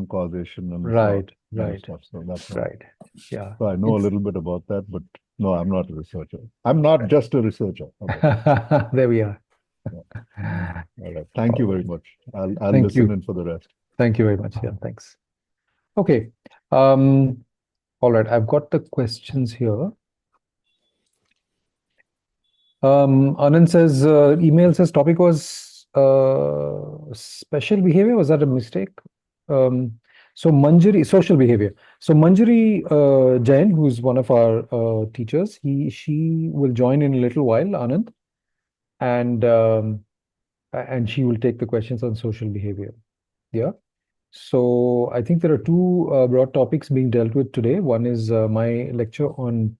and causation and Right, kind of right, stuff. So that's all. right. Yeah. So I know a little bit about that, but no, I'm not a researcher. I'm not just a researcher. Okay. There we are. Yeah. All right. Thank you All very right. much. I'll Thank listen you. in for the rest. Thank you very much. Yeah, thanks. Okay. All right. I've got the questions here. Anand says, email says topic was special behavior. Was that a mistake? So Manjari, social behavior. So Manjari Jain, who's one of our teachers, she will join in a little while, Anand, and she will take the questions on social behavior. Yeah. So I think there are two broad topics being dealt with today. One is my lecture on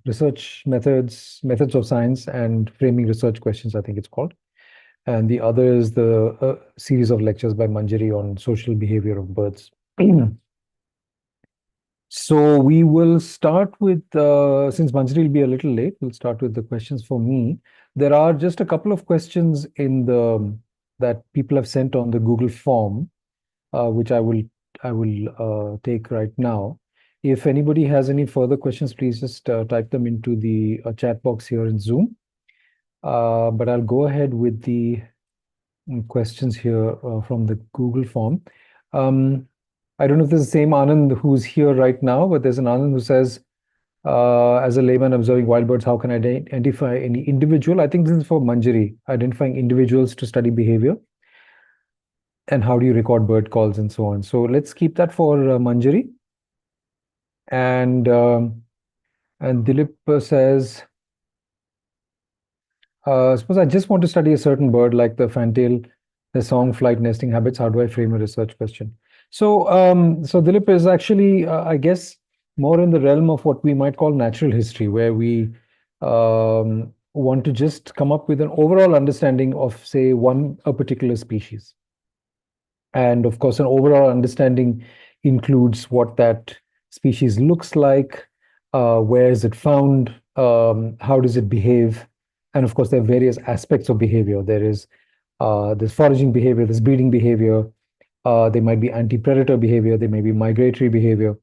research methods of science and framing research questions, I think it's called. And the other is the series of lectures by Manjari on social behavior of birds. So we will start with, since Manjari will be a little late, we'll start with the questions for me. There are just a couple of questions in that people have sent on the Google form, which I will take right now. If anybody has any further questions, please just type them into the chat box here in Zoom. But I'll go ahead with the questions here from the Google form. I don't know if this is the same Anand who's here right now, but there's an Anand who says, as a layman observing wild birds, how can I identify any individual? I think this is for Manjari, identifying individuals to study behavior. And how do you record bird calls and so on. So let's keep that for Manjari. And Dilip says, suppose I just want to study a certain bird like the fantail, the song, flight, nesting habits. How do I frame a research question? So, so Dilip is actually, I guess, more in the realm of what we might call natural history, where we want to just come up with an overall understanding of, say, a particular species. And of course, an overall understanding includes what that species looks like, where is it found, how does it behave, and of course, there are various aspects of behavior. There's foraging behavior, there's breeding behavior, there might be anti-predator behavior, there may be migratory behavior.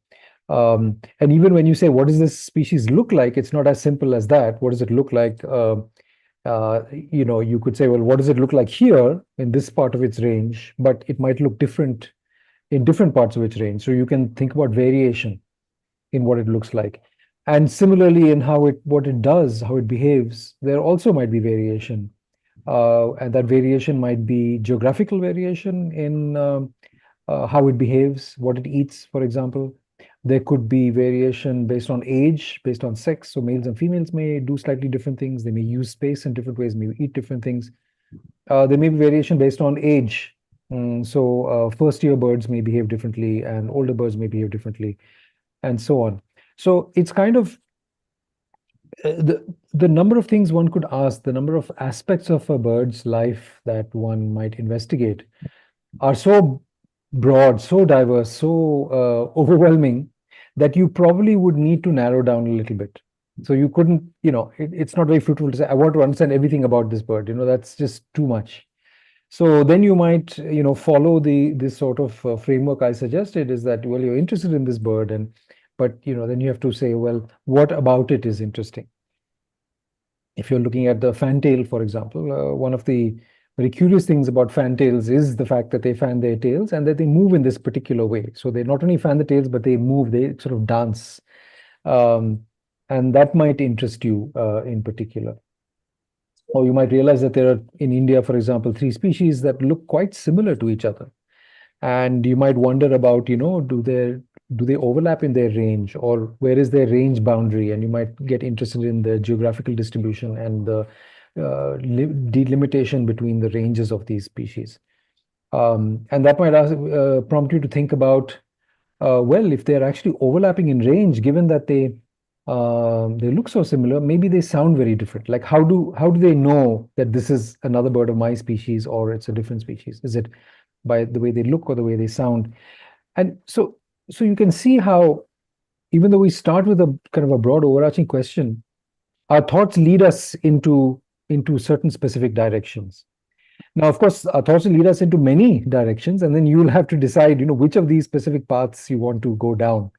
And even when you say, what does this species look like, it's not as simple as that. What does it look like? You could say, well, what does it look like here in this part of its range? But it might look different in different parts of its range. So you can think about variation in what it looks like. And similarly, in what it does, how it behaves, there also might be variation. And that variation might be geographical variation in how it behaves, what it eats, for example. There could be variation based on age, based on sex. So males and females may do slightly different things. They may use space in different ways, may eat different things. There may be variation based on age. So first-year birds may behave differently, and older birds may behave differently, and so on. So it's kind of the number of things one could ask, the number of aspects of a bird's life that one might investigate are so broad, so diverse, so overwhelming that you probably would need to narrow down a little bit. So you couldn't, it's not very fruitful to say, I want to understand everything about this bird. That's just too much. So then you might, follow this sort of framework I suggested, is that, well, you're interested in this bird, but then you have to say, well, what about it is interesting? If you're looking at the fantail, for example, one of the very curious things about fantails is the fact that they fan their tails and that they move in this particular way. So they not only fan the tails, but they move, they sort of dance. And that might interest you in particular. Or you might realize that there are, in India, for example, 3 species that look quite similar to each other. And you might wonder about, do they overlap in their range, or where is their range boundary? And you might get interested in the geographical distribution and the delimitation between the ranges of these species. And that might prompt you to think about, well, if they're actually overlapping in range, given that they look so similar, maybe they sound very different. Like how do they know that this is another bird of my species or it's a different species? Is it by the way they look or the way they sound? And so you can see how, even though we start with a kind of a broad overarching question, our thoughts lead us into certain specific directions. Now, of course, our thoughts will lead us into many directions, and then you'll have to decide, which of these specific paths you want to go down.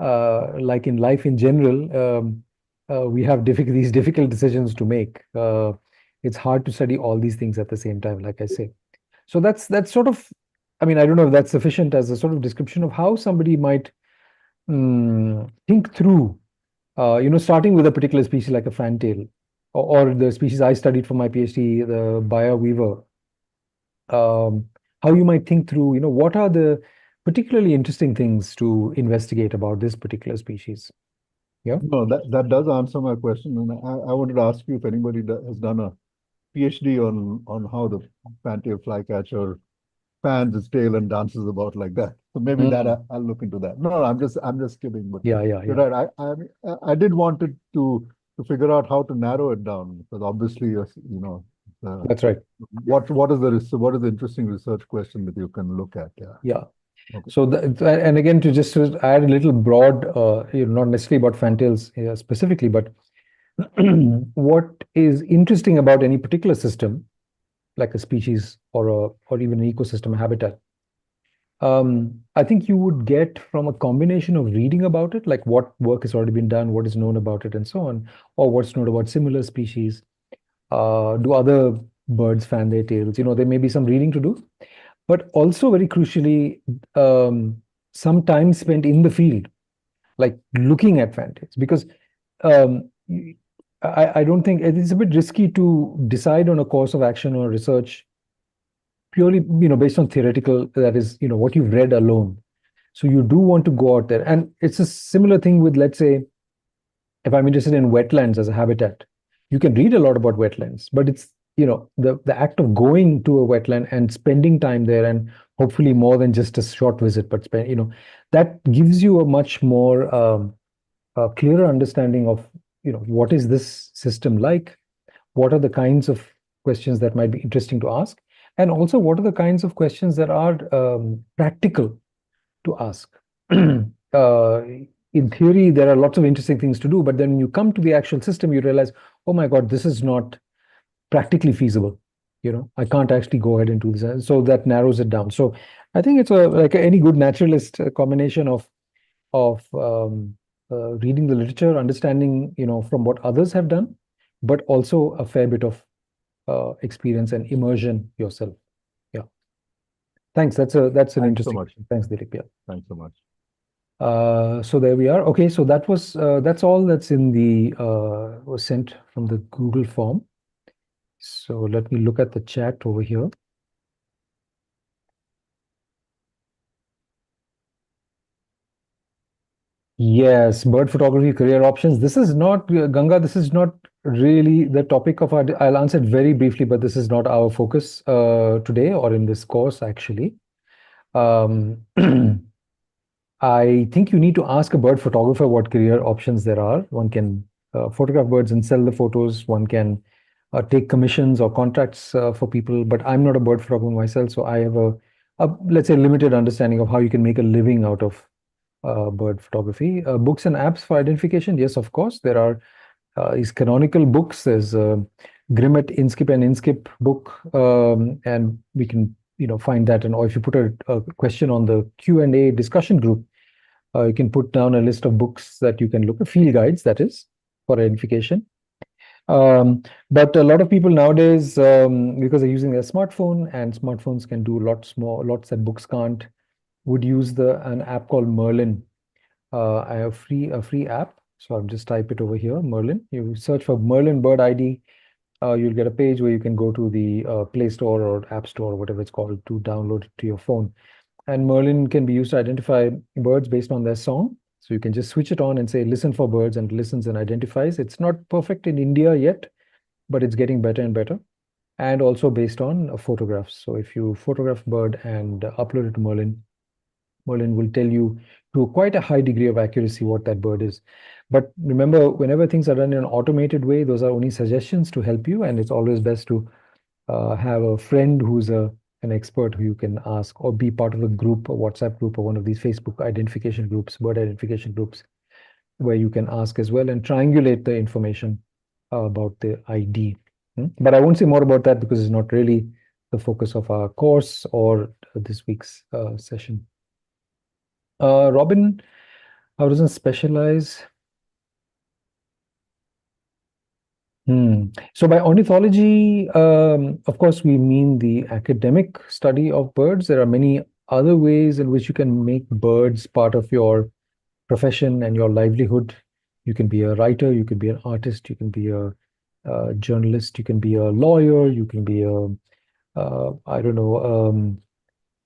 Like in life in general, we have these difficult decisions to make. It's hard to study all these things at the same time, like I say. So that's sort of, I mean, I don't know if that's sufficient as a sort of description of how somebody might think through, starting with a particular species like a fantail, or the species I studied for my PhD, the Bayer weaver. How you might think through, what are the particularly interesting things to investigate about this particular species. Yeah. No, that does answer my question. And I wanted to ask you if anybody has done a PhD on how the fantail flycatcher fans its tail and dances about like that. So maybe that Mm. I'll look into that. No, I'm just kidding. But Yeah, yeah, you're yeah. right. I did want it to figure out how to narrow it down because obviously, uh, That's right. what is the interesting research question that you can look at? Yeah. Yeah. Okay. So, and again, to just to add a little broad, not necessarily about fantails specifically, but what is interesting about any particular system, like a species or even an ecosystem habitat, I think you would get from a combination of reading about it, like what work has already been done, what is known about it, and so on, or what's known about similar species. Do other birds fan their tails? There may be some reading to do, but also very crucially, some time spent in the field, like looking at fan tails, because um, I don't think it's a bit risky to decide on a course of action or research purely, based on theoretical, that is, what you've read alone. So you do want to go out there. And it's a similar thing with, let's say, if I'm interested in wetlands as a habitat, you can read a lot about wetlands, but it's, the act of going to a wetland and spending time there, and hopefully more than just a short visit, but that gives you a much more clearer understanding of, what is this system like? What are the kinds of questions that might be interesting to ask? And also, what are the kinds of questions that are practical to ask? In theory, there are lots of interesting things to do, but then when you come to the actual system, you realize, oh my God, this is not practically feasible. I can't actually go ahead and do this. And so that narrows it down. So I think it's like any good naturalist, a combination of reading the literature, understanding, from what others have done, but also a fair bit of experience and immersion yourself. Yeah. Thanks. That's an Thanks so interesting much. question. Thanks, Dilip. Yeah. Thanks so much. So there we are. Okay, so that's all that's in the was sent from the Google form. So let me look at the chat over here. Yes, bird photography career options. This is not Ganga. This is not really the topic of our. I'll answer it very briefly, but this is not our focus today or in this course actually. Um, I think you need to ask a bird photographer what career options there are. One can photograph birds and sell the photos. One can take commissions or contracts for people. But I'm not a bird photographer myself, so I have let's say limited understanding of how you can make a living out of bird photography. Books and apps for identification. Yes, of course, there are these canonical books. There's Grimmett, Inskip, and Inskip book, and we can find that. And or if you put a question on the Q&A discussion group, you can put down a list of books that you can look at, field guides, that is, for identification. But a lot of people nowadays, because they're using their smartphone, and smartphones can do lots that books can't, would use an app called Merlin. I have a free app. So I'll just type it over here, Merlin. You search for Merlin Bird ID. You'll get a page where you can go to the Play Store or App Store or whatever it's called to download it to your phone. And Merlin can be used to identify birds based on their song. So you can just switch it on and say, listen for birds, and it listens and identifies. It's not perfect in India yet, but it's getting better and better. And also based on photographs. So if you photograph bird and upload it to Merlin, Merlin will tell you to quite a high degree of accuracy what that bird is. But remember, whenever things are done in an automated way, those are only suggestions to help you. And it's always best to have a friend who's an expert who you can ask, or be part of a group, a WhatsApp group, or one of these Facebook identification groups, bird identification groups, where you can ask as well and triangulate the information about the ID. But I won't say more about that because it's not really the focus of our course or this week's session. Robin, how does one specialize? So by ornithology, of course, we mean the academic study of birds. There are many other ways in which you can make birds part of your profession and your livelihood. You can be a writer, you can be an artist, you can be a journalist, you can be a lawyer, you can be a, I don't know,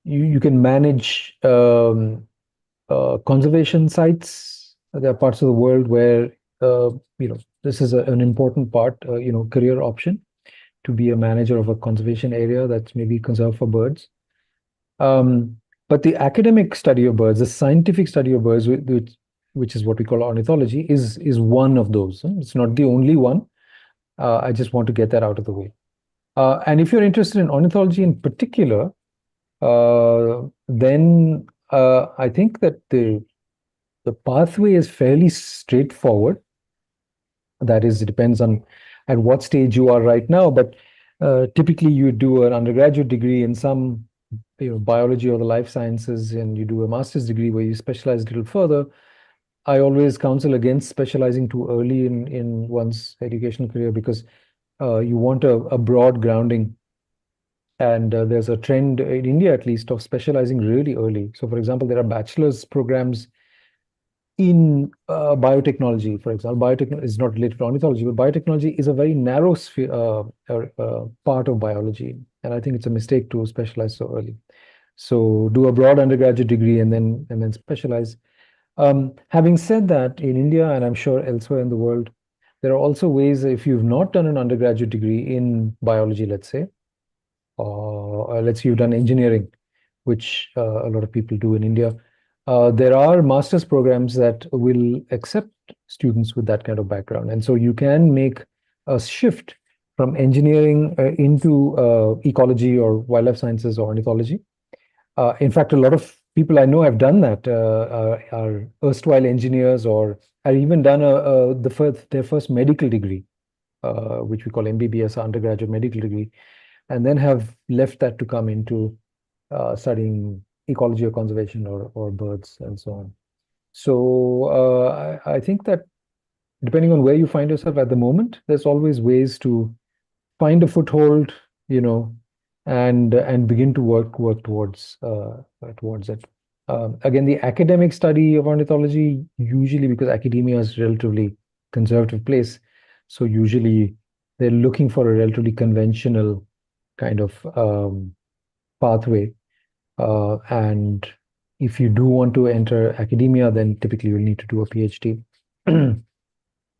you can manage conservation sites. There are parts of the world where this is an important part, career option to be a manager of a conservation area that's maybe conserved for birds. But the academic study of birds, the scientific study of birds, which is what we call ornithology, is one of those. It's not the only one. I just want to get that out of the way. And if you're interested in ornithology in particular, then I think that the pathway is fairly straightforward. That is, it depends on at what stage you are right now, but typically you do an undergraduate degree in some biology or the life sciences, and you do a master's degree where you specialize a little further. I always counsel against specializing too early in one's educational career because you want a broad grounding. And there's a trend in India, at least, of specializing really early. So, for example, there are bachelor's programs in biotechnology, for example. Biotechnology is not related to ornithology, but biotechnology is a very narrow sphere, part of biology. And I think it's a mistake to specialize so early. So do a broad undergraduate degree and then specialize. Having said that, in India, and I'm sure elsewhere in the world, there are also ways, if you've not done an undergraduate degree in biology, let's say, or let's say you've done engineering, which a lot of people do in India, there are master's programs that will accept students with that kind of background. And so you can make a shift from engineering into ecology or wildlife sciences or ornithology. In fact, a lot of people I know have done that, are erstwhile engineers or have even done their first medical degree, which we call MBBS, undergraduate medical degree, and then have left that to come into studying ecology or conservation or birds and so on. So I think that depending on where you find yourself at the moment, there's always ways to find a foothold, and begin to work towards it. Again, the academic study of ornithology, usually because academia is a relatively conservative place, so usually they're looking for a relatively conventional kind of pathway. And if you do want to enter academia, then typically you'll need to do a PhD.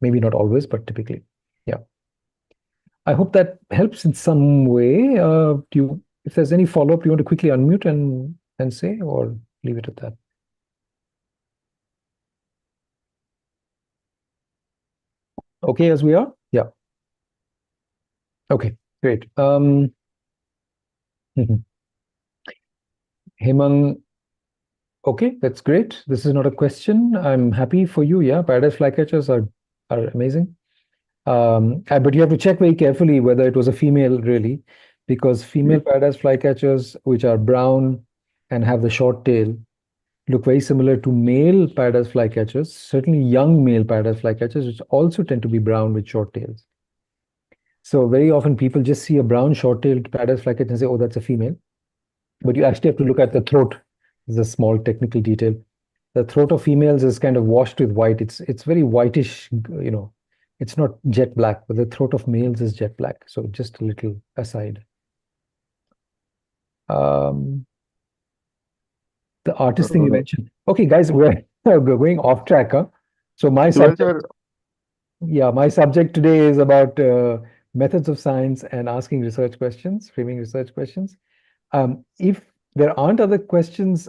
Maybe not always, but typically, yeah. I hope that helps in some way. If there's any follow-up, you want to quickly unmute and say, or leave it at that? Okay, as we are? Yeah. Okay, great. Hemang, okay, that's great. This is not a question. I'm happy for you. Yeah, paradise flycatchers are amazing. But you have to check very carefully whether it was a female, really, because female paradise flycatchers, which are brown and have the short tail, look very similar to male paradise flycatchers, certainly young male paradise flycatchers, which also tend to be brown with short tails. So very often people just see a brown short-tailed paradise flycatcher and say, oh, that's a female. But you actually have to look at the throat. It's a small technical detail. The throat of females is kind of washed with white. It's very whitish, It's not jet black, but the throat of males is jet black. So just a little aside. The artist thing you mentioned. Okay, guys, we're going off track, huh? So my subject, my subject today is about methods of science and asking research questions, framing research questions. If there aren't other questions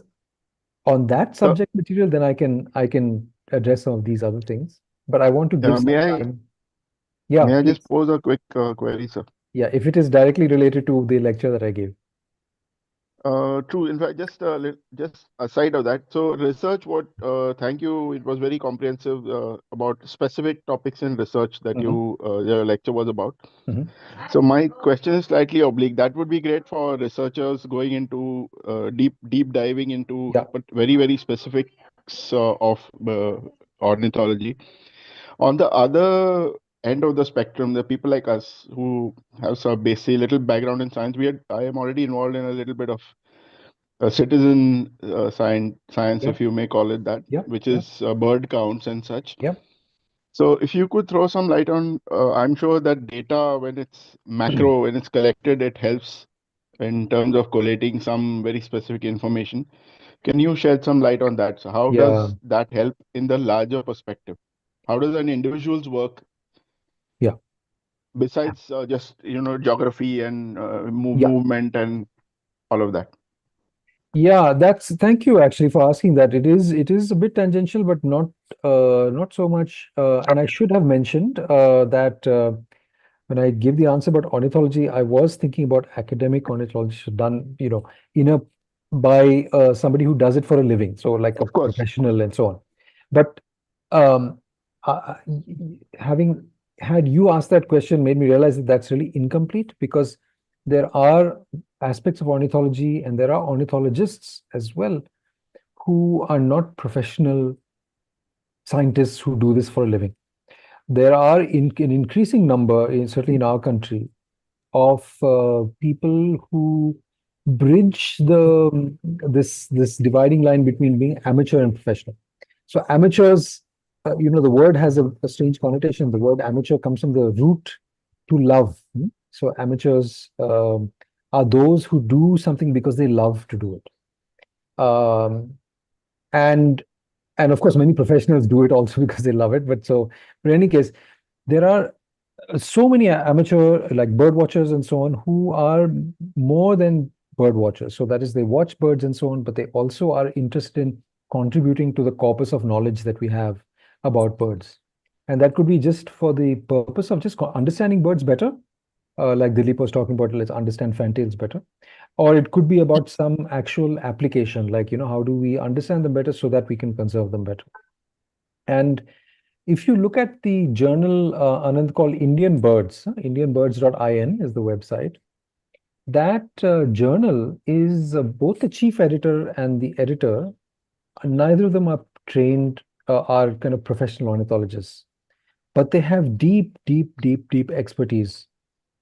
on that subject material, then I can address some of these other things. But I want to give some time. Yeah, may I please. just pose a quick query, sir? Yeah, if it is directly related to the lecture that I gave. True. In fact, just aside of that, so research. Thank you. It was very comprehensive about specific topics in research that Mhm, your lecture was about. mhm. So my question is slightly oblique. That would be great for researchers going into deep diving into Yeah, but very specifics of ornithology. On the other end of the spectrum, the people like us who have some basic little background in science, I am already involved in a little bit of citizen science, yep, if you may call it that, yep, which yep, is bird counts and such. yep. So if you could throw some light on, I'm sure that data, when it's macro, when it's collected, it helps in terms of collating some very specific information. Can you shed some light on that? So how Yeah, does that help in the larger perspective? How does an individual's work, yeah, besides just geography and yeah. movement and all of that? Yeah, thank you actually for asking that. It is a bit tangential, but not so much. And I should have mentioned that when I give the answer about ornithology, I was thinking about academic ornithology, so done, in a by somebody who does it for a living, so like a Of course. professional and so on. But um, having had you asked that question made me realize that that's really incomplete, because there are aspects of ornithology and there are ornithologists as well who are not professional scientists who do this for a living. There are an increasing number, certainly in our country, of people who bridge this dividing line between being amateur and professional. So amateurs, the word has a strange connotation. The word amateur comes from the root to love. So amateurs are those who do something because they love to do it. And and of course, many professionals do it also because they love it. But in any case, there are so many amateur like bird watchers and so on who are more than bird watchers. So that is, they watch birds and so on, but they also are interested in contributing to the corpus of knowledge that we have about birds. And that could be just for the purpose of just understanding birds better, like Dilip was talking about, let's understand fantails better. Or it could be about some actual application, like, how do we understand them better so that we can conserve them better. And if you look at the journal, Anand, called Indian Birds, indianbirds.in is the website. That journal is both the chief editor and the editor. Neither of them are trained, are kind of professional ornithologists, but they have deep expertise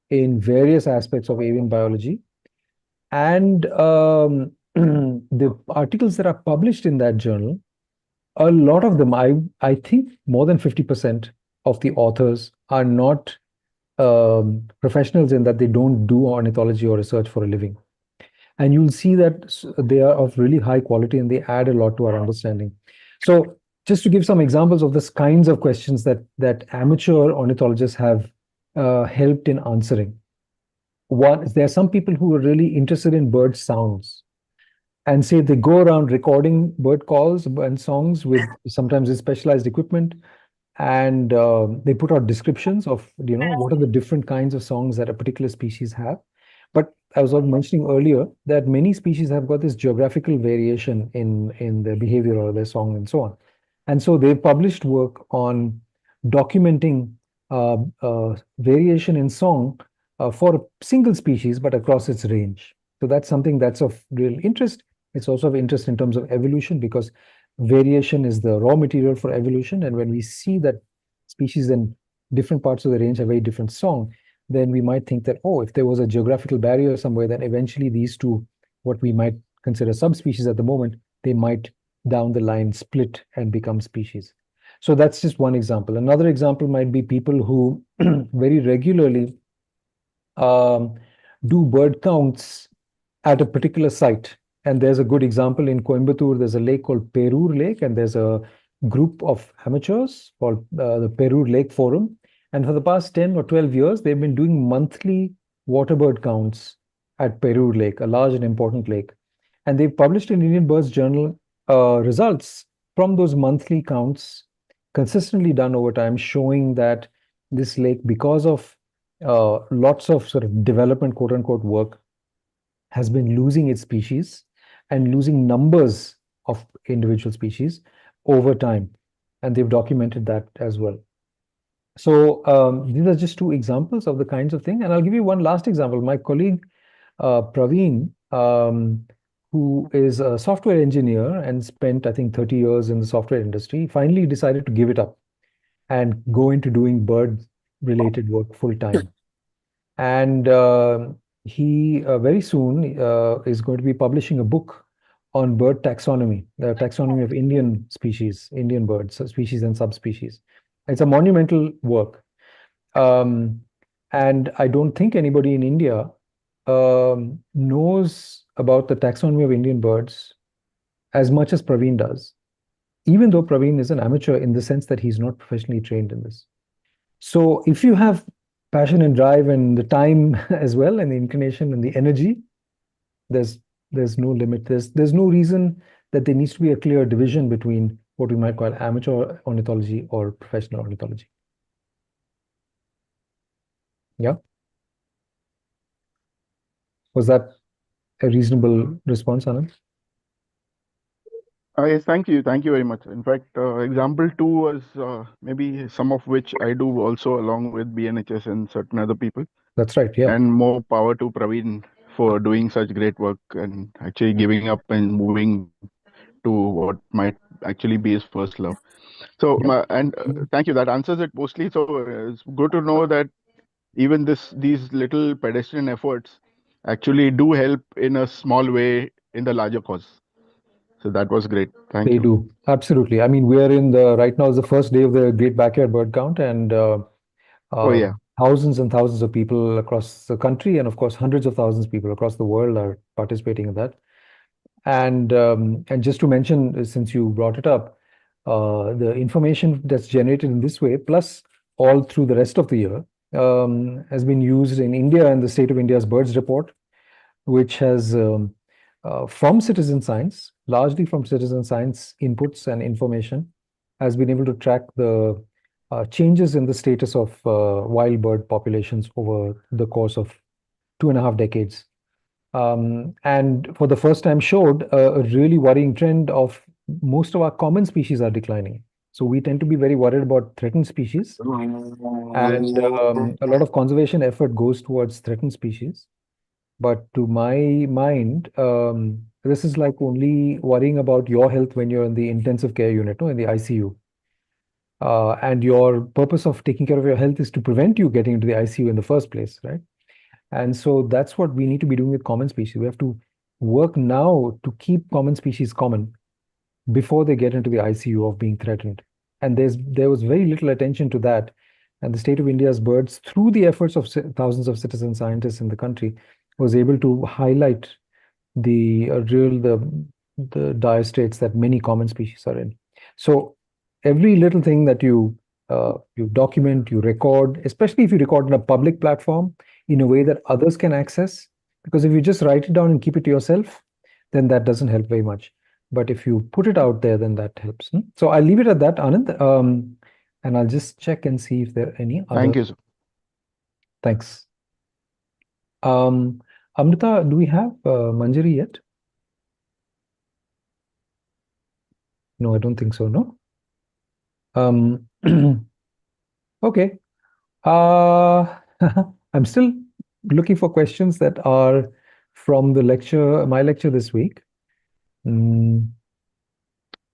in various aspects of avian biology. And the articles that are published in that journal, a lot of them, I think more than 50% of the authors are not professionals, in that they don't do ornithology or research for a living. And you'll see that they are of really high quality and they add a lot to our understanding. So just to give some examples of the kinds of questions that amateur ornithologists have helped in answering. One, there are some people who are really interested in bird sounds, and say they go around recording bird calls and songs with sometimes with specialized equipment, and they put out descriptions of what are the different kinds of songs that a particular species have. But I was also mentioning earlier that many species have got this geographical variation in their behavior or their song and so on. And so they've published work on documenting variation in song for a single species but across its range. So that's something that's of real interest. It's also of interest in terms of evolution, because variation is the raw material for evolution. And when we see that species in different parts of the range have very different song, then we might think that, oh, if there was a geographical barrier somewhere, then eventually these two, what we might consider subspecies at the moment, they might down the line split and become species. So that's just one example. Another example might be people who very regularly um, do bird counts at a particular site. And there's a good example in Coimbatore. There's a lake called Perur Lake, and there's a group of amateurs called the Perur Lake Forum. And for the past 10 or 12 years, they've been doing monthly water bird counts at Perur Lake, a large and important lake. And they've published in Indian Birds Journal results from those monthly counts, consistently done over time, showing that this lake, because of lots of sort of development, quote unquote, work, has been losing its species and losing numbers of individual species over time. And they've documented that as well. So these are just two examples of the kinds of thing. And I'll give you one last example. My colleague, Praveen, who is a software engineer and spent, I think, 30 years in the software industry, finally decided to give it up and go into doing bird-related work full time. And he very soon is going to be publishing a book on bird taxonomy, the taxonomy of Indian species, Indian birds, species and subspecies. It's a monumental work. And I don't think anybody in India knows about the taxonomy of Indian birds as much as Praveen does, even though Praveen is an amateur in the sense that he's not professionally trained in this. So if you have passion and drive and the time as well, and the inclination and the energy, there's no limit. There's no reason that there needs to be a clear division between what we might call amateur ornithology or professional ornithology. Yeah. Was that a reasonable response, Anand? Yes, thank you very much. In fact, example two was maybe some of which I do also along with BNHS and certain other people. That's right. Yeah. And more power to Praveen for doing such great work and actually giving up and moving to what might actually be his first love. So, thank you. That answers it mostly. So it's good to know that even these little pedestrian efforts actually do help in a small way in the larger cause. So that was great. Thank They you. do. Absolutely. I mean, we're right now is the first day of the Great Backyard Bird Count, and Oh yeah. thousands and thousands of people across the country, and of course, hundreds of thousands of people across the world are participating in that. And just to mention, since you brought it up, the information that's generated in this way, plus all through the rest of the year, has been used in India and the State of India's Birds Report, which has from citizen science, largely from citizen science inputs and information, has been able to track the changes in the status of wild bird populations over the course of 2.5 decades. And for the first time showed a really worrying trend of most of our common species are declining. So we tend to be very worried about threatened species, and a lot of conservation effort goes towards threatened species. But to my mind, this is like only worrying about your health when you're in the intensive care unit, no, in the ICU. And your purpose of taking care of your health is to prevent you getting into the ICU in the first place, right? And so that's what we need to be doing with common species. We have to work now to keep common species common before they get into the ICU of being threatened. And there was very little attention to that. And the State of India's birds, through the efforts of thousands of citizen scientists in the country, was able to highlight the dire straits that many common species are in. So every little thing that you document, you record, especially if you record on a public platform in a way that others can access, because if you just write it down and keep it to yourself, then that doesn't help very much. But if you put it out there, then that helps. So I'll leave it at that, Anand, and I'll just check and see if there are any other. Thank you, sir. Thanks. Amrita, do we have Manjari yet? No, I don't think so, no? Okay. I'm still looking for questions that are from the lecture, my lecture this week.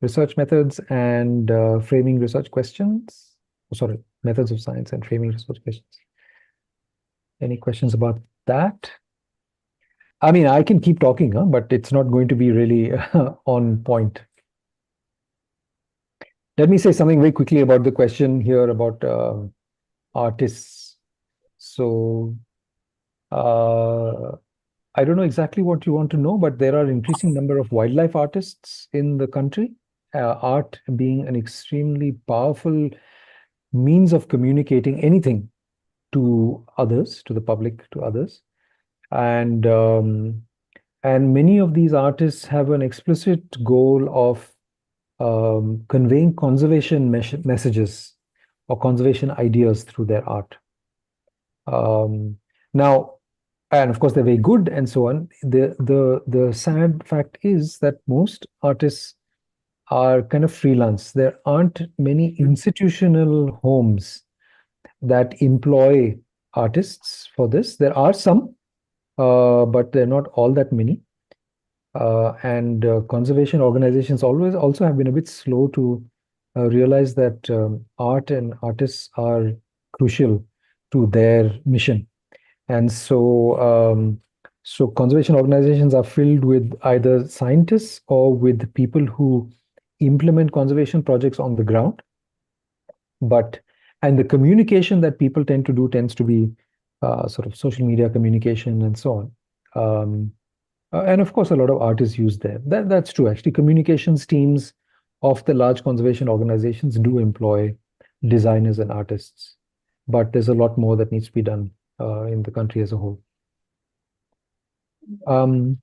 Research methods and framing research questions. Oh, sorry, methods of science and framing research questions. Any questions about that? I mean, I can keep talking, but it's not going to be really on point. Let me say something very quickly about the question here about artists. So I don't know exactly what you want to know, but there are increasing number of wildlife artists in the country. Art being an extremely powerful means of communicating anything to others, to the public, to others. And many of these artists have an explicit goal of conveying conservation messages or conservation ideas through their art. Now, and of course they're very good and so on. The sad fact is that most artists are kind of freelance. There aren't many institutional homes that employ artists for this. There are some, but they're not all that many. And conservation organizations always also have been a bit slow to realize that art and artists are crucial to their mission. And so conservation organizations are filled with either scientists or with people who implement conservation projects on the ground. And the communication that people tend to do tends to be sort of social media communication and so on. And of course, a lot of art is used there. That's true. Actually, communications teams of the large conservation organizations do employ designers and artists, but there's a lot more that needs to be done in the country as a whole. Oh,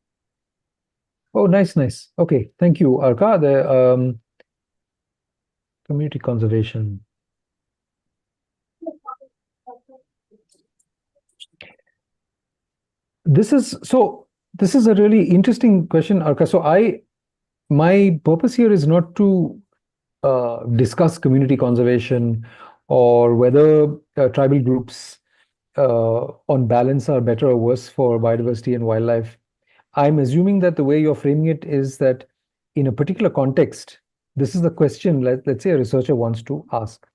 nice. Okay, thank you, Arka. The community conservation. This is a really interesting question, Arka. So my purpose here is not to discuss community conservation or whether tribal groups on balance are better or worse for biodiversity and wildlife. I'm assuming that the way you're framing it is that in a particular context, this is the question, let's say a researcher wants to ask.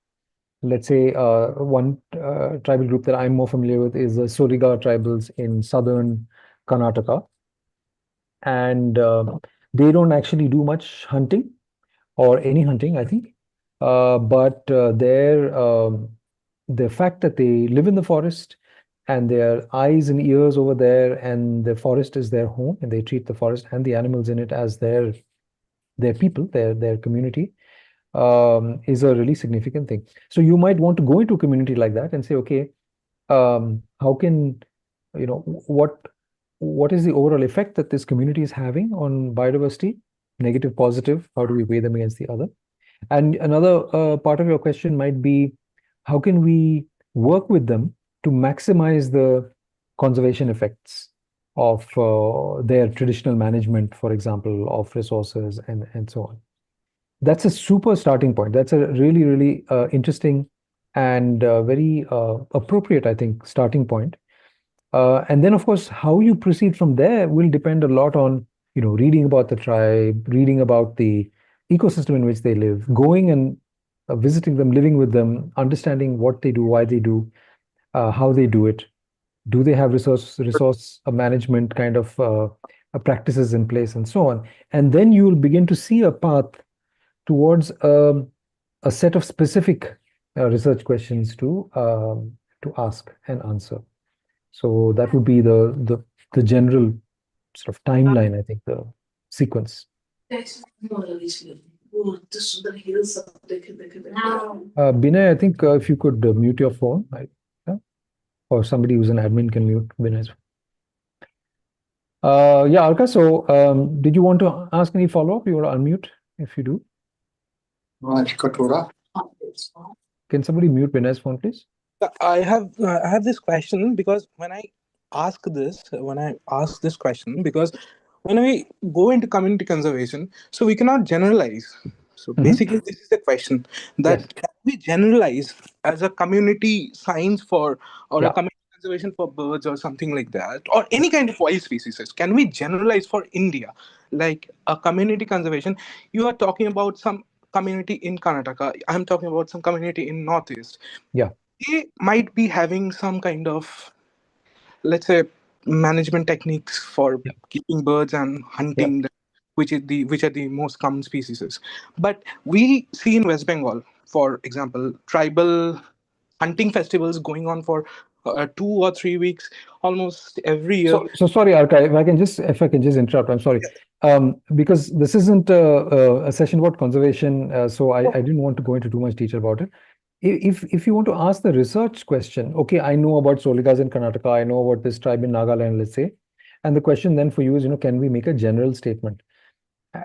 Let's say one tribal group that I'm more familiar with is the Soliga tribals in southern Karnataka. And they don't actually do much hunting or any hunting, I think. But the fact that they live in the forest and their eyes and ears over there, and the forest is their home, and they treat the forest and the animals in it as their people, their community, is a really significant thing. So you might want to go into a community like that and say, okay, how can, what is the overall effect that this community is having on biodiversity? Negative, positive, how do we weigh them against the other? And another part of your question might be, how can we work with them to maximize the conservation effects of their traditional management, for example, of resources and so on? That's a super starting point. That's a really, really interesting and very appropriate, I think, starting point. And then, of course, how you proceed from there will depend a lot on, reading about the tribe, reading about the ecosystem in which they live, going and visiting them, living with them, understanding what they do, why they do, how they do it. Do they have resource management kind of practices in place and so on? And then you will begin to see a path towards a set of specific research questions to ask and answer. So that would be the general sort of timeline, I think, the sequence. Binay, I think if you could mute your phone, or somebody who's an admin can mute Binay's. Yeah, Alka, so did you want to ask any follow-up? You want to unmute if you do. Can somebody mute Binay's phone, please? I have this question because when I ask this question, because when we go into community conservation, so we cannot generalize. So basically, this is the question that Yes. can we generalize as a community science for or a community conservation for birds or something like that, or any kind of wild species? Can we generalize for India, like a community conservation? You are talking about some community in Karnataka. I'm talking about some community in Northeast. Yeah. They might be having some kind of, let's say, management techniques for keeping birds and hunting them, which are the most common species. But we see in West Bengal, for example, tribal hunting festivals going on for 2 or 3 weeks almost every year. So sorry, Arka, if I can just interrupt, I'm sorry. Because this isn't a session about conservation, so I didn't want to go into too much detail about it. If you want to ask the research question, okay, I know about Soligas in Karnataka, I know about this tribe in Nagaland, let's say, and the question then for you is, can we make a general statement?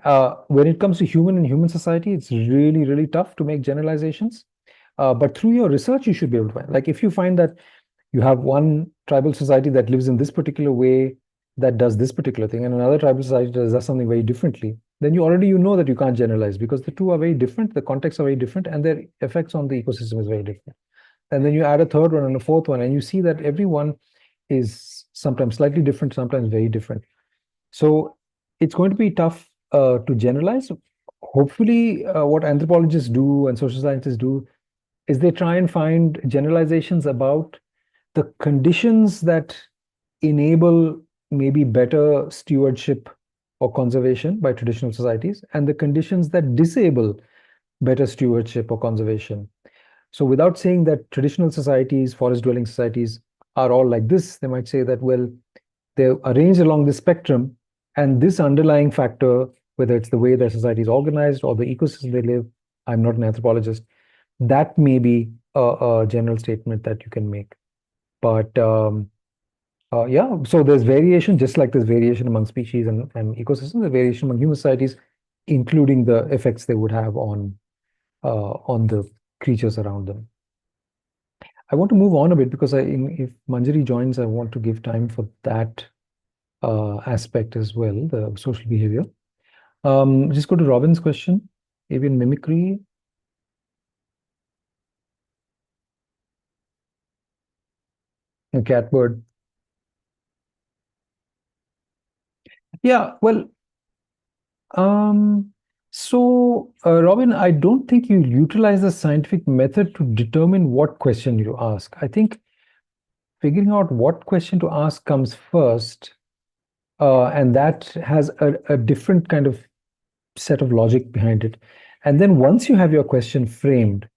When it comes to human and human society, it's really, really tough to make generalizations. But through your research, you should be able to find. Like if you find that you have one tribal society that lives in this particular way, that does this particular thing, and another tribal society that does something very differently, then you know that you can't generalize because the two are very different, the contexts are very different, and their effects on the ecosystem is very different. And then you add a third one and a fourth one, and you see that every one is sometimes slightly different, sometimes very different. So it's going to be tough to generalize. Hopefully, what anthropologists do and social scientists do is they try and find generalizations about the conditions that enable maybe better stewardship or conservation by traditional societies, and the conditions that disable better stewardship or conservation. So without saying that traditional societies, forest dwelling societies are all like this, they might say that, well, they're arranged along the spectrum, and this underlying factor, whether it's the way their society is organized or the ecosystem they live, I'm not an anthropologist, that may be a general statement that you can make. But yeah, so there's variation, just like there's variation among species and ecosystems, there's variation among human societies, including the effects they would have on the creatures around them. I want to move on a bit because if Manjari joins, I want to give time for that aspect as well, the social behavior. Just go to Robin's question, avian mimicry. A catbird. Yeah, well, so Robin, I don't think you utilize the scientific method to determine what question you ask. I think figuring out what question to ask comes first, and that has a different kind of set of logic behind it. And then once you have your question framed,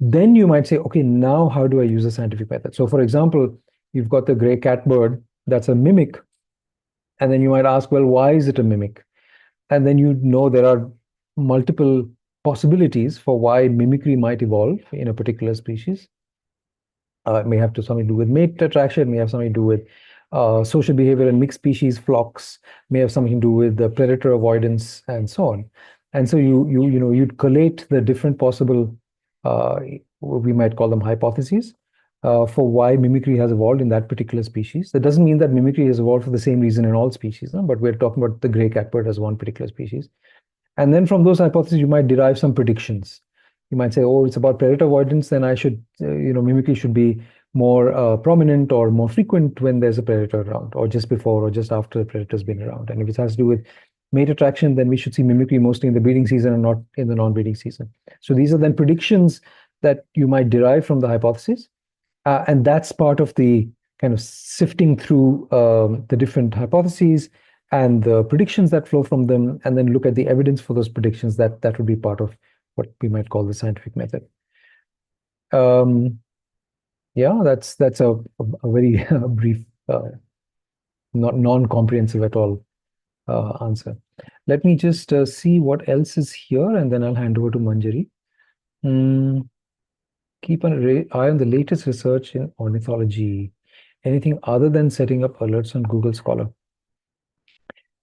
then you might say, okay, now how do I use a scientific method? So for example, you've got the gray catbird, that's a mimic. And then you might ask, well, why is it a mimic? And then you know there are multiple possibilities for why mimicry might evolve in a particular species. It may have something to do with mate attraction, may have something to do with social behavior in mixed species flocks, may have something to do with the predator avoidance, and so on. And so you'd collate the different possible, we might call them hypotheses, for why mimicry has evolved in that particular species. That doesn't mean that mimicry has evolved for the same reason in all species, but we're talking about the gray catbird as one particular species. And then from those hypotheses, you might derive some predictions. You might say, oh, it's about predator avoidance, then I should, mimicry should be more prominent or more frequent when there's a predator around, or just before or just after the predator's been around. And if it has to do with mate attraction, then we should see mimicry mostly in the breeding season and not in the non-breeding season. So these are then predictions that you might derive from the hypothesis. And that's part of the kind of sifting through the different hypotheses and the predictions that flow from them, and then look at the evidence for those predictions. That would be part of what we might call the scientific method. Yeah, that's a very brief, not non-comprehensive at all answer. Let me just see what else is here, and then I'll hand over to Manjari. Keep an eye on the latest research in ornithology. Anything other than setting up alerts on Google Scholar?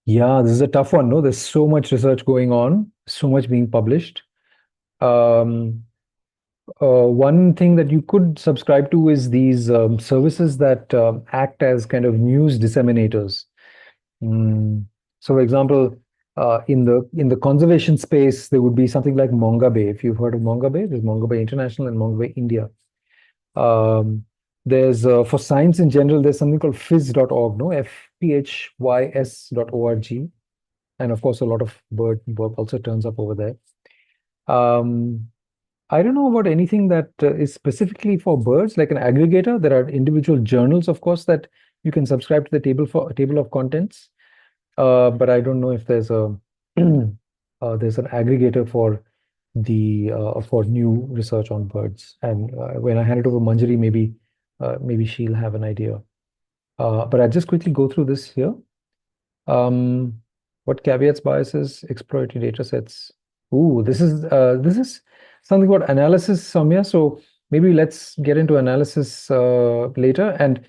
Yeah, this is a tough one. No, there's so much research going on, so much being published. One thing that you could subscribe to is these services that act as kind of news disseminators. So, for example, in the conservation space, there would be something like Mongabay. If you've heard of Mongabay, there's Mongabay International and Mongabay India. There's for science in general, there's something called phys.org, no, phys.org, and of course a lot of bird work also turns up over there. I don't know about anything that is specifically for birds, like an aggregator. There are individual journals, of course, that you can subscribe to the table of contents. But I don't know if there's a there's an aggregator for the for new research on birds. And when I hand it over to Manjari, maybe she'll have an idea. But I'll just quickly go through this here. What caveats, biases, exploratory data sets? Ooh, this is something about analysis, Soumya. So maybe let's get into analysis later. And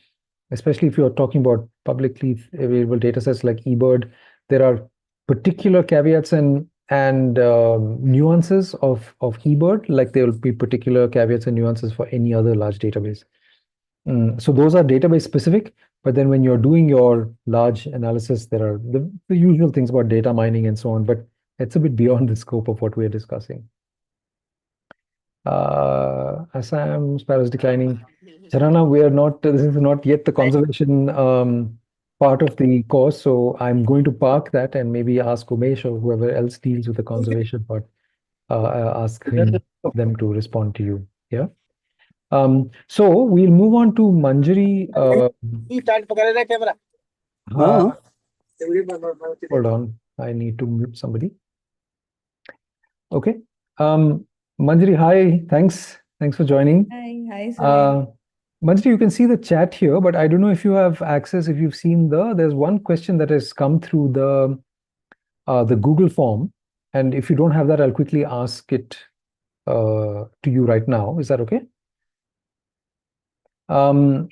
especially if you're talking about publicly available data sets like eBird, there are particular caveats and nuances of eBird, like there will be particular caveats and nuances for any other large database. So those are database specific, but then when you're doing your large analysis, there are the usual things about data mining and so on, but it's a bit beyond the scope of what we're discussing. Assam, sparrows declining. Charana, we are not, this is not yet the conservation part of the course, so I'm going to park that and maybe ask Umesh or whoever else deals with the conservation part, ask them to respond to you. Yeah. So we'll move on to Manjari. Hold on, I need to mute somebody. Okay. Manjari, hi. Thanks for joining. Hi, Suhel. Manjari, you can see the chat here, but I don't know if you have access, if you've seen there's one question that has come through the Google form. And if you don't have that, I'll quickly ask it to you right now. Is that okay?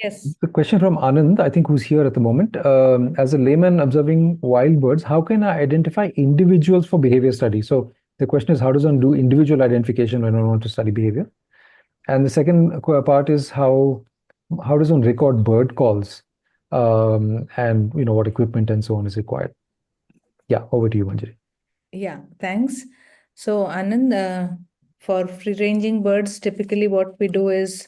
Yes. The question from Anand, I think, who's here at the moment. As a layman observing wild birds, how can I identify individuals for behavior study? So the question is, how does one do individual identification when one wants to study behavior? And the second part is how does one record bird calls, and what equipment and so on is required. Yeah, over to you, Manjari. Yeah, thanks. So, Anand, for free-ranging birds, typically what we do is,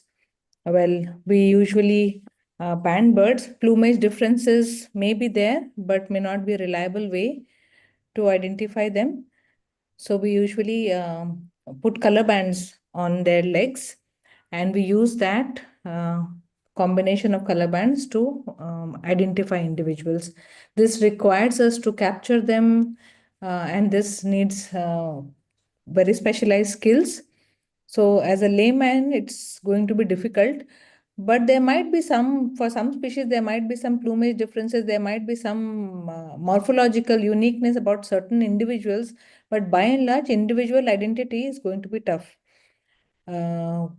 well, we usually band birds. Plumage differences may be there, but may not be a reliable way to identify them. So we usually put color bands on their legs, and we use that combination of color bands to identify individuals. This requires us to capture them, and this needs very specialized skills. So as a layman, it's going to be difficult, but there might be for some species, there might be some plumage differences, there might be some morphological uniqueness about certain individuals, but by and large, individual identity is going to be tough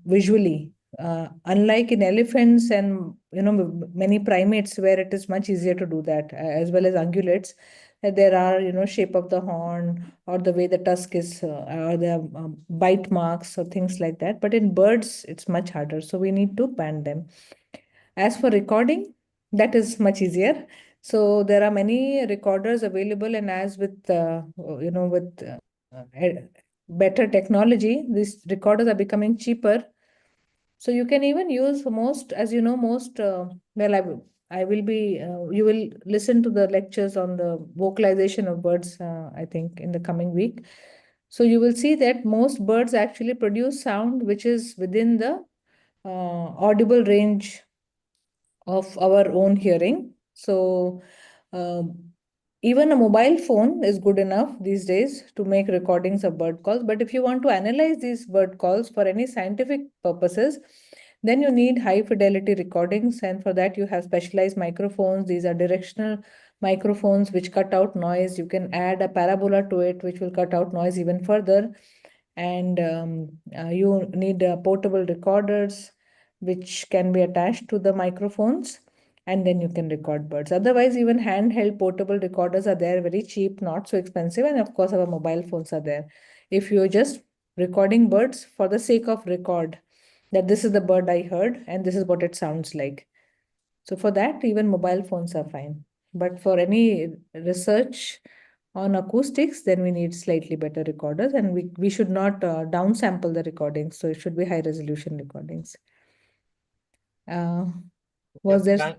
visually. Unlike in elephants and many primates where it is much easier to do that, as well as ungulates, there are shape of the horn or the way the tusk is, or the bite marks or things like that. But in birds, it's much harder. So we need to band them. As for recording, that is much easier. So there are many recorders available, and as with better technology, these recorders are becoming cheaper. So you can even use most, as you know, I will be, you will listen to the lectures on the vocalization of birds, I think, in the coming week. So you will see that most birds actually produce sound which is within the audible range of our own hearing. So even a mobile phone is good enough these days to make recordings of bird calls. But if you want to analyze these bird calls for any scientific purposes, then you need high fidelity recordings. And for that, you have specialized microphones. These are directional microphones which cut out noise. You can add a parabola to it, which will cut out noise even further. And you need portable recorders which can be attached to the microphones, and then you can record birds. Otherwise, even handheld portable recorders are there, very cheap, not so expensive, and of course our mobile phones are there. If you're just recording birds for the sake of record, that this is the bird I heard and this is what it sounds like. So for that, even mobile phones are fine. But for any research on acoustics, then we need slightly better recorders, and we should not downsample the recordings. So it should be high resolution recordings. Was there?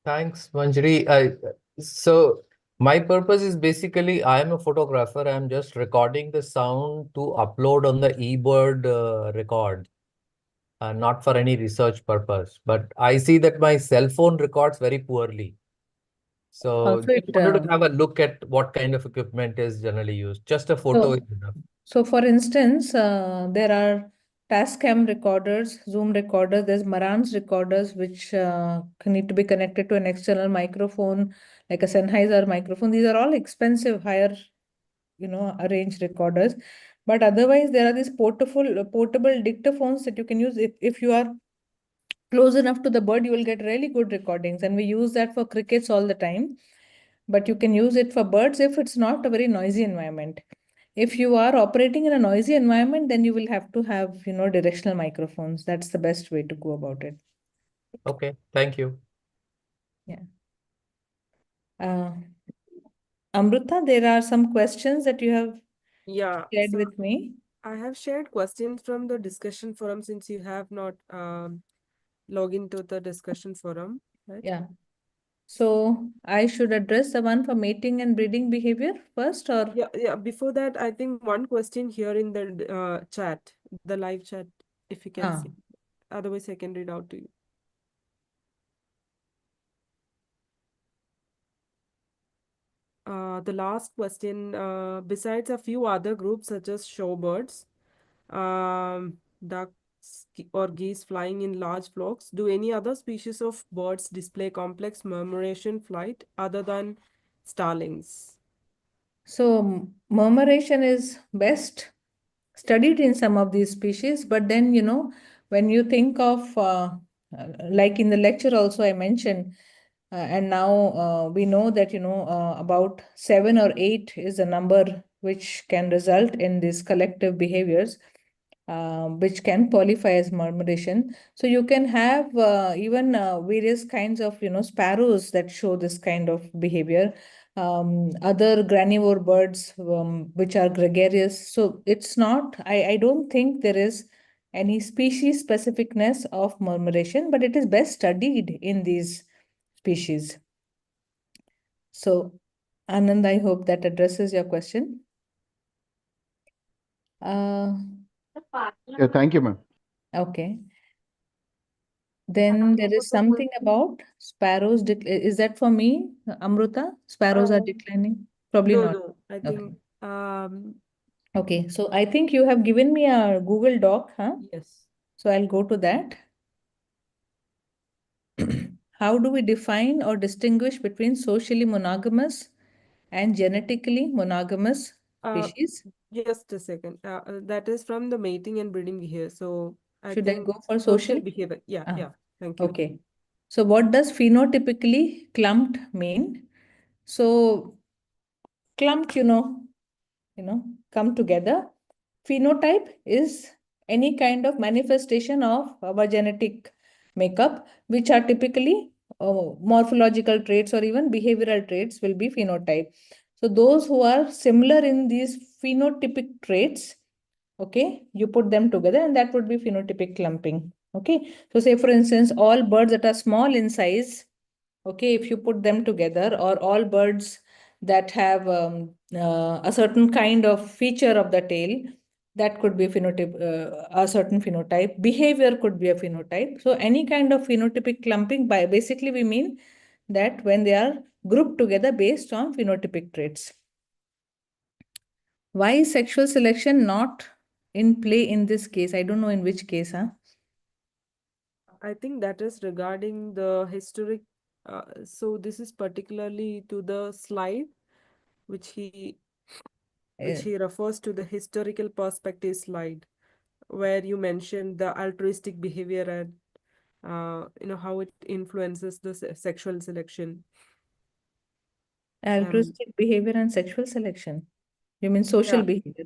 Thanks, Manjari. So my purpose is basically I am a photographer. I'm just recording the sound to upload on the eBird record, not for any research purpose. But I see that my cell phone records very poorly. So Also, just wanted to have a look at what kind of equipment is generally used. Just a photo is enough. So for instance, there are Tascam recorders, Zoom recorders, there's Marantz recorders, which need to be connected to an external microphone, like a Sennheiser microphone. These are all expensive, higher, range recorders. But otherwise, there are these portable dictaphones that you can use. If you are close enough to the bird, you will get really good recordings. And we use that for crickets all the time. But you can use it for birds if it's not a very noisy environment. If you are operating in a noisy environment, then you will have to have, directional microphones. That's the best way to go about it. Okay, thank you. Yeah. Amrita, there are some questions that you have Yeah, shared so with me. I have shared questions from the discussion forum since you have not logged into the discussion forum, right? Yeah. So I should address the one for mating and breeding behavior first, or Yeah. Before that, I think one question here in the chat, the live chat, if you can ah, see. Otherwise, I can read out to you. The last question, besides a few other groups such as shorebirds, ducks or geese flying in large flocks, do any other species of birds display complex murmuration flight other than starlings? so murmuration is best studied in some of these species, but then, when you think of, like in the lecture also I mentioned, and now we know that, about 7 or 8 is the number which can result in these collective behaviors, which can qualify as murmuration. So you can have even various kinds of, sparrows that show this kind of behavior, other granivore birds, which are gregarious. So it's not, I don't think there is any species specificness of murmuration, but it is best studied in these species. So, Anand, I hope that addresses your question. Yeah, thank you, ma'am. Okay. Then there is something about sparrows. Is that for me, Amruta? Sparrows are declining? Probably not. No, I Okay. think Okay. So I think you have given me a Google Doc, huh? yes. So I'll go to that. How do we define or distinguish between socially monogamous and genetically monogamous species? Just a second. That is from the mating and breeding behavior. So I Should I think go for social social? behavior. Yeah, Ah, yeah. Thank you. okay. So what does phenotypically clumped mean? So clumped, come together. Phenotype is any kind of manifestation of our genetic makeup, which are typically morphological traits or even behavioral traits will be phenotype. So those who are similar in these phenotypic traits, okay, you put them together and that would be phenotypic clumping. Okay, so say for instance, all birds that are small in size, okay, if you put them together, or all birds that have a certain kind of feature of the tail, that could be phenotype, a certain phenotype. Behavior could be a phenotype. So any kind of phenotypic clumping, by basically we mean that when they are grouped together based on phenotypic traits. Why is sexual selection not in play in this case? I don't know in which case, huh? I think that is regarding the historic. So this is particularly to the slide, which he refers to the historical perspective slide, where you mentioned the altruistic behavior and how it influences the sexual selection. Altruistic behavior and sexual selection. You mean social Yeah. behavior?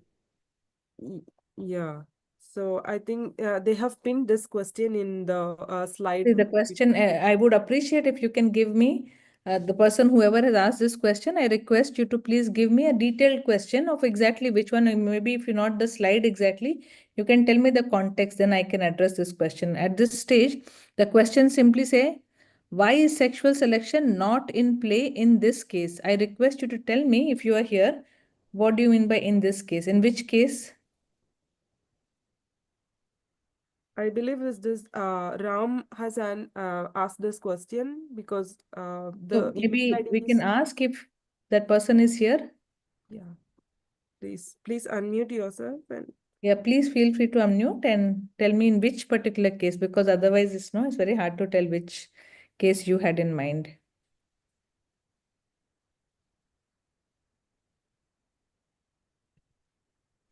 Yeah. So I think they have pinned this question in the slide. See, the question, I would appreciate if you can give me, the person, whoever has asked this question, I request you to please give me a detailed question of exactly which one, and maybe if you're not the slide exactly, you can tell me the context, then I can address this question. At this stage, the question simply say, why is sexual selection not in play in this case? I request you to tell me, if you are here, what do you mean by in this case? In which case? I believe is this Ram has asked this question because So the maybe slide we can is ask if that person is here. yeah. Please unmute yourself and Yeah, please feel free to unmute and tell me in which particular case, because otherwise it's very hard to tell which case you had in mind.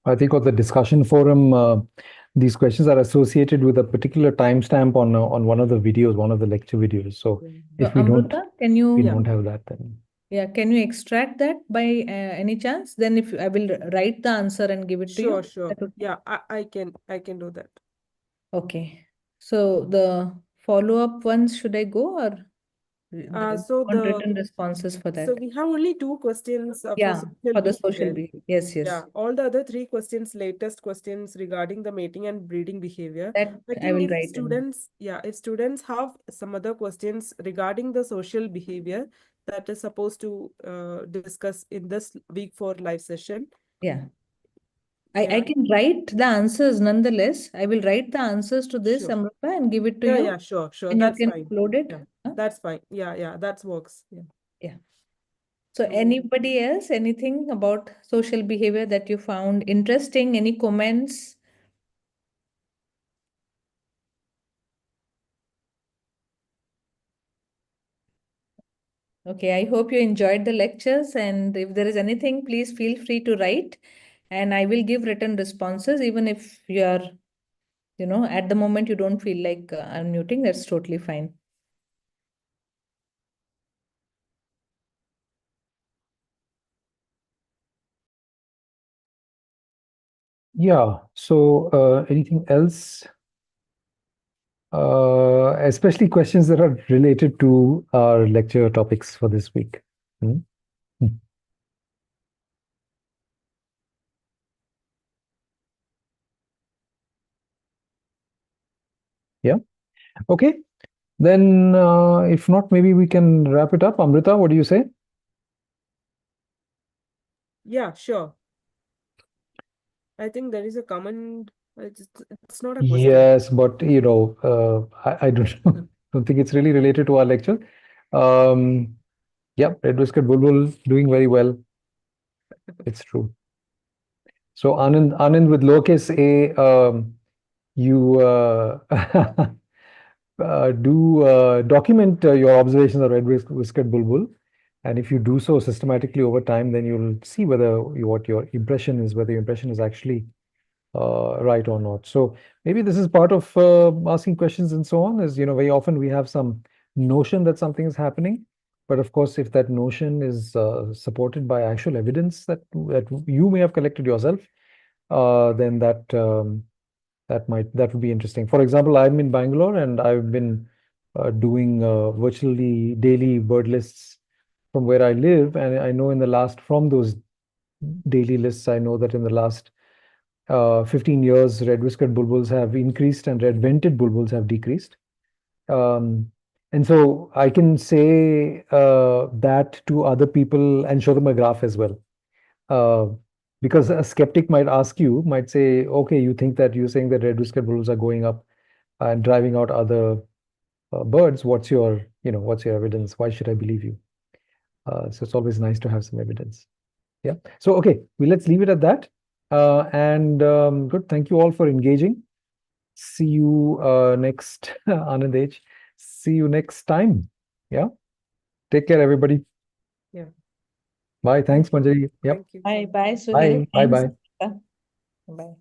I think on the discussion forum, these questions are associated with a particular timestamp on one of the videos, one of the lecture videos. So So if we Amruta, can we you don't have that, then can you extract that by any chance? Then if I will write the answer and give it to you. sure. That would- Yeah, I can do that. Okay. So the follow-up ones should I go, or So want written responses for that? So we have only 2 questions for Yeah, social for the social behavior. behavior. Yes, yes. Yeah, all the other 3 questions, latest questions regarding the mating and breeding behavior. That I I think will if write in. students, if students have some other questions regarding the social behavior that is supposed to discuss in this week 4 live session. Yeah. I Yeah. can write the answers nonetheless. I will write the answers to this, Sure. Amrita, and give it to Yeah, you. yeah, sure. And you That's can fine. upload it. Yeah, Huh? that's fine. Yeah, that works. Yeah. Yeah. So So- anybody else, anything about social behavior that you found interesting? Any comments? Okay, I hope you enjoyed the lectures, and if there is anything, please feel free to write, and I will give written responses, even if you are, at the moment you don't feel like unmuting, that's totally fine. Yeah. So anything else? Especially questions that are related to our lecture topics for this week. Hmm? Yeah. Okay. Then if not, maybe we can wrap it up. Amrita, what do you say? Yeah, sure. I think there is a comment. It's not a question. Yes, but I don't think it's really related to our lecture. Yeah, Red Whiskered Bulbul doing very well. It's true. So Anand with lowercase a, you do document your observations of Red Whiskered Bulbul, and if you do so systematically over time, then you'll see what your impression is, whether your impression is actually right or not. So maybe this is part of asking questions and so on. Is very often we have some notion that something is happening, but of course, if that notion is supported by actual evidence that you may have collected yourself, then that would be interesting. For example, I'm in Bangalore and I've been doing virtually daily bird lists from where I live, and I know from those daily lists, I know that in the last 15 years, red-whiskered bulbuls have increased and red-vented bulbuls have decreased. And so I can say that to other people and show them a graph as well. Because a skeptic might say, okay, you're saying that red-whiskered bulbuls are going up and driving out other birds. What's your evidence? Why should I believe you? So it's always nice to have some evidence. Yeah. So, okay, let's leave it at that. And good. Thank you all for engaging. See you next, Anand H. See you next time. Yeah. Take care, everybody. Yeah. Bye. Thanks, Manjari. Yep. Thank you. Bye, bye, Suhel. Bye. Thanks, Bye. Amrita. Bye.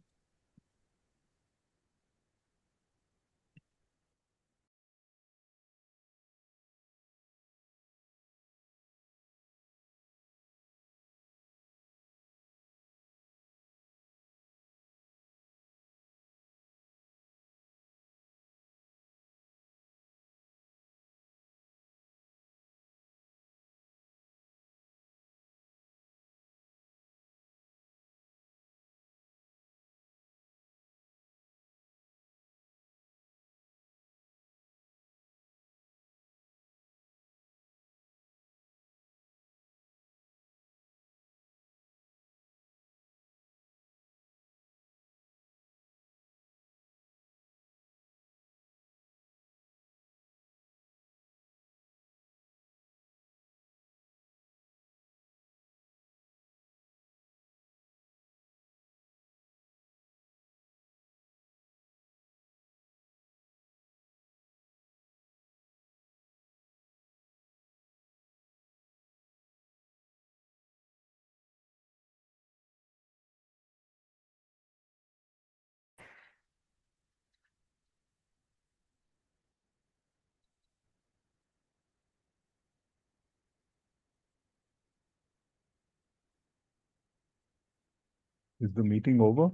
Is the meeting over?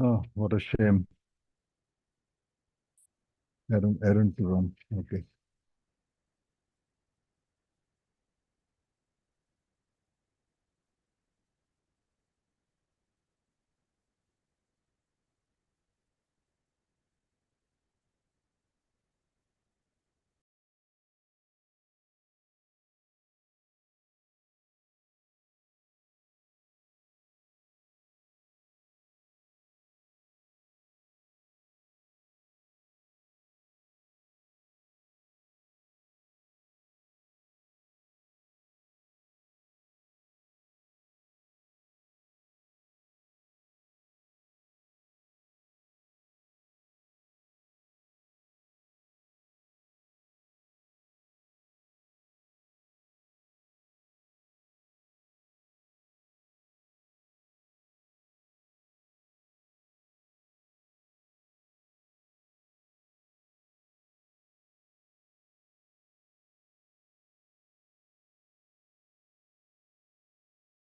Oh, what a shame. Errand to run. Okay.